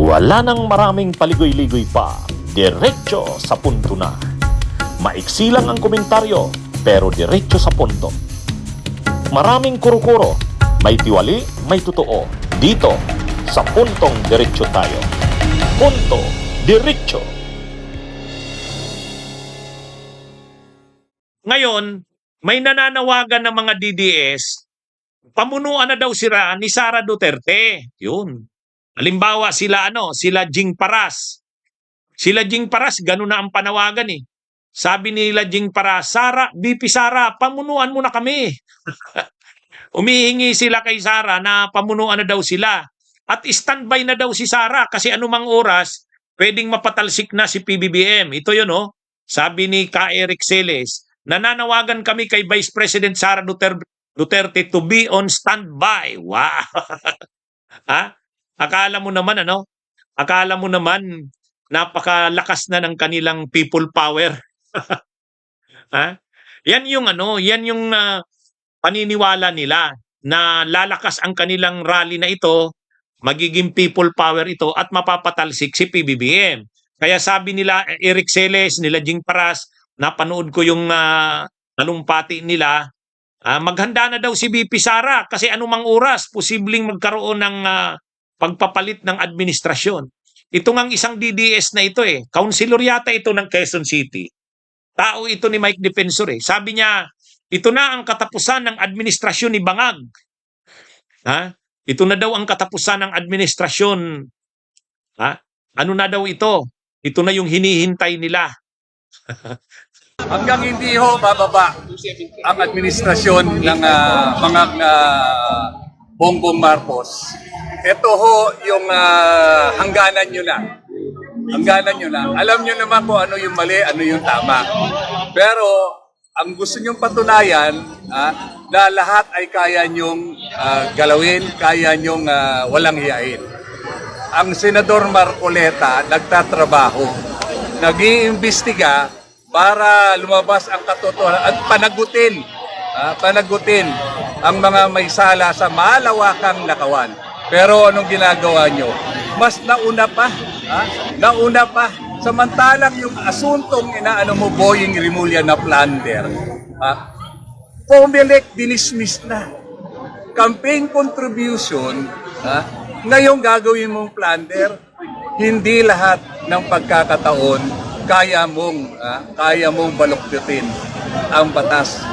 Wala nang maraming paligoy-ligoy pa, diretso sa punto na. Maiksi lang ang komentaryo, pero diretso sa punto. Maraming kuro-kuro, may tiwali, may totoo. Dito, sa puntong diretso tayo. Punto, diretso. Ngayon, may nananawagan ng mga DDS, pamunuan na daw sila ni Sara Duterte. Yun. Halimbawa sila Jing Paras. Sila Jing Paras, ganun na ang panawagan eh. Sabi nila Jing Paras, BP Sara, pamunuan mo na kami. Umihingi sila kay Sara na pamunuan na daw sila. At standby na daw si Sara kasi anumang oras, pwedeng mapatalsik na si PBBM. Ito yun sabi ni Ka Eric Celes, nananawagan kami kay Vice President Sara Duterte to be on standby. Wow! Ha? Akala mo naman napakalakas na ng kanilang people power. Ha? Yan yung paniniwala nila na lalakas ang kanilang rally na ito, magiging people power ito at mapapatalsik si PBBM. Kaya sabi nila Eric Celes, nila Jing Paras, napanood ko yung talumpati nila, maghanda na daw si BP Sara kasi anumang oras posibleng magkaroon ng pagpapalit ng administrasyon. Ito ngang isang DDS na ito councilor yata ito ng Quezon City. Tao ito ni Mike Defensor Sabi niya, ito na ang katapusan ng administrasyon ni Bangag. Ito na daw ang katapusan ng administrasyon. Ano na daw ito? Ito na yung hinihintay nila. Hanggang hindi bababa ang administrasyon ng mga Bongbong Marcos. Ito yung hangganan nyo na. Hangganan nyo na. Alam nyo naman kung ano yung mali, ano yung tama. Pero ang gusto nyong patunayan na lahat ay kaya nyong galawin, kaya nyong walang hiyain. Ang Senador Marcoleta nagtatrabaho, nag-iimbestiga para lumabas ang katotohanan at panagutin ang mga may sala sa malawakang nakawan. Pero anong ginagawa nyo? Mas nauna pa. Samantalang yung asuntong inaano mo, Boying Rimulya na plunder, Comelec dinismiss na. Campaign contribution, ngayong gagawin mong plunder, hindi lahat ng pagkakataon kaya mong baluktutin ang batas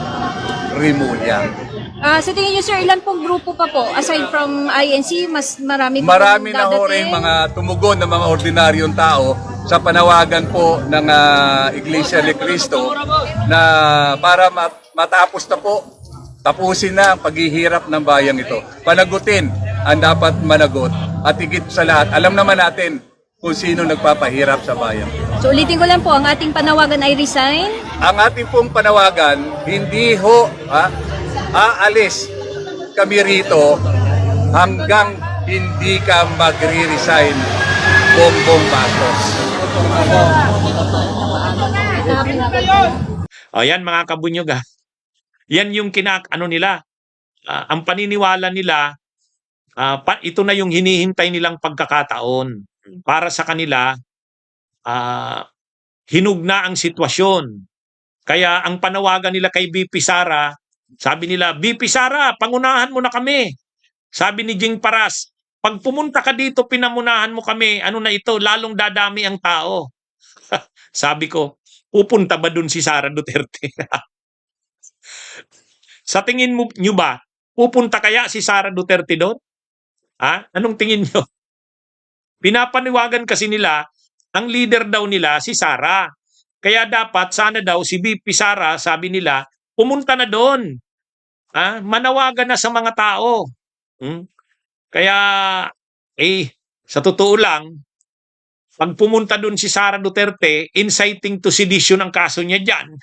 Rimulya. Sa tingin niyo sir, ilan pong grupo pa po aside from INC, mas marami na ho rin mga tumugon ng mga ordinaryong tao sa panawagan po ng Iglesia ni Cristo na para matapos na po, tapusin na ang paghihirap ng bayang ito. Panagutin ang dapat managot at higit sa lahat, alam naman natin kung sino nagpapahirap sa bayan. So ulitin ko lang po, ang ating panawagan ay resign? Ang ating pong panawagan, hindi aalis kami rito hanggang hindi ka magre-resign, Bongbong Marcos. Ayan mga kabunyog Yan yung nila. Ang paniniwala nila, ito na yung hinihintay nilang pagkakataon. Para sa kanila, hinug na ang sitwasyon. Kaya ang panawagan nila kay BP Sara, sabi nila, BP Sara, pangunahan mo na kami. Sabi ni Jing Paras, pag pumunta ka dito, pinamunahan mo kami, ano na ito, lalong dadami ang tao. Sabi ko, pupunta ba dun si Sara Duterte? Sa tingin nyo ba, pupunta kaya si Sara Duterte doon? Anong tingin nyo? Pinapaniwagan kasi nila, ang leader daw nila si Sara. Kaya dapat sana daw si BP Sara, sabi nila, pumunta na doon. Manawagan na sa mga tao. Kaya, sa totoo lang, pag pumunta doon si Sara Duterte, inciting to sedition ang kaso niya dyan.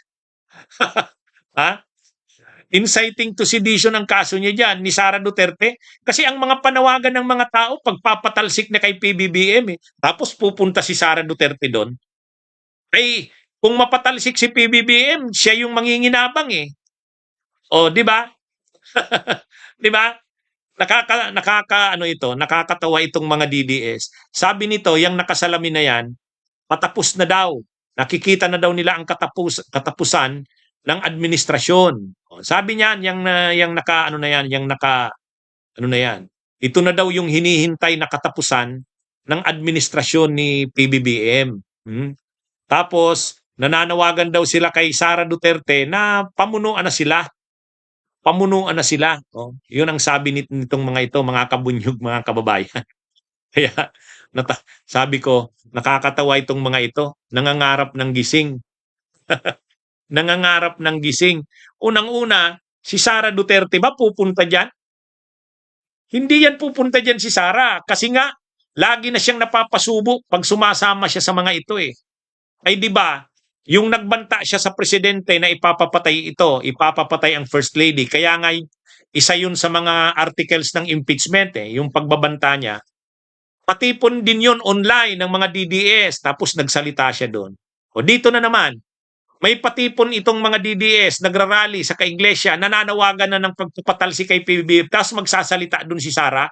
Inciting to sedition ang kaso niya dyan ni Sara Duterte. Kasi ang mga panawagan ng mga tao, pagpapatalsik na kay PBBM, tapos pupunta si Sara Duterte doon. Kung mapatalsik si PBBM, siya yung manginginabang O, di ba? Di ba? nakakatawa itong mga DDS. Sabi nito, yung nakasalamin na yan, patapos na daw. Nakikita na daw nila ang katapusan ng administrasyon. Sabi niya, yung naka ano na yan, yung naka ano na yan. Ito na daw yung hinihintay na katapusan ng administrasyon ni PBBM. Tapos nananawagan daw sila kay Sara Duterte na pamunuan na sila. Pamunuan na sila. Oh, yun ang sabi nitong mga ito, mga kabunyog, mga kababayan. Kaya sabi ko, nakakatawa itong mga ito, nangangarap ng gising. Nangangarap ng gising. Unang-una, si Sara Duterte ba pupunta diyan? Hindi yan pupunta diyan si Sara kasi nga lagi na siyang napapasubo pag sumasama siya sa mga ito eh. Ay di ba? Yung nagbanta siya sa presidente na ipapapatay ito, ipapapatay ang first lady. Kaya nga isa yun sa mga articles ng impeachment eh, yung pagbabanta niya. Patipon din yun online ng mga DDS tapos nagsalita siya doon. O dito na naman, may patipon itong mga DDS, nagrarally sa kaiglesia, nananawagan na ng pagpapatalsi kay PBBM, tapos magsasalita doon si Sara,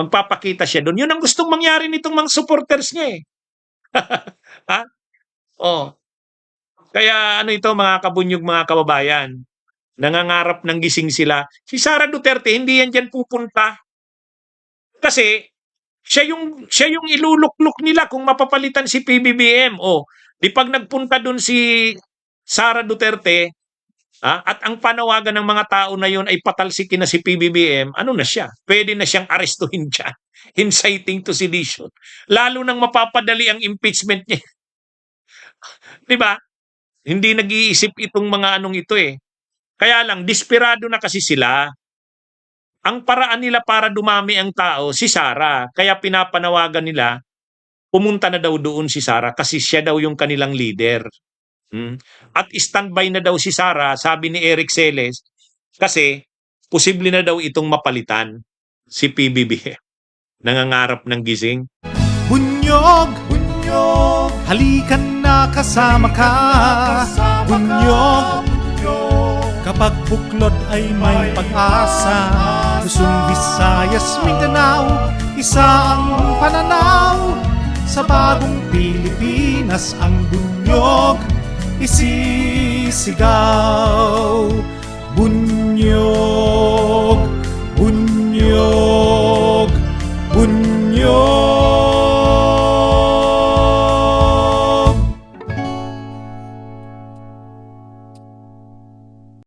magpapakita siya doon. Yun ang gustong mangyari nitong mga supporters niya eh. Ha? Oh. Kaya ano ito mga kabunyog, mga kababayan, nangangarap ng gising sila. Si Sara Duterte, hindi yan dyan pupunta. Kasi siya yung ilulukluk nila kung mapapalitan si PBBM. O, di pag nagpunta doon si Sara Duterte, at ang panawagan ng mga tao na yun ay patalsikin na si PBBM, ano na siya? Pwede na siyang arestuhin dyan. Inciting to sedition. Lalo nang mapapadali ang impeachment niya. Di ba? Hindi nag-iisip itong mga anong ito eh. Kaya lang, desperado na kasi sila. Ang paraan nila para dumami ang tao, si Sara. Kaya pinapanawagan nila, pumunta na daw doon si Sara kasi siya daw yung kanilang leader. At standby na daw si Sara, sabi ni Eric Celes, kasi posible na daw itong mapalitan si PBB. Nangangarap ng gising. Bunyog, bunyog, halikan na kasama ka. Bunyog, kapag buklod ay may pag-asa. Luzon, Visayas, Mindanao, isa ang pananaw. Sa bagong Pilipinas ang bunyog isisigaw. Bunyog, bunyog.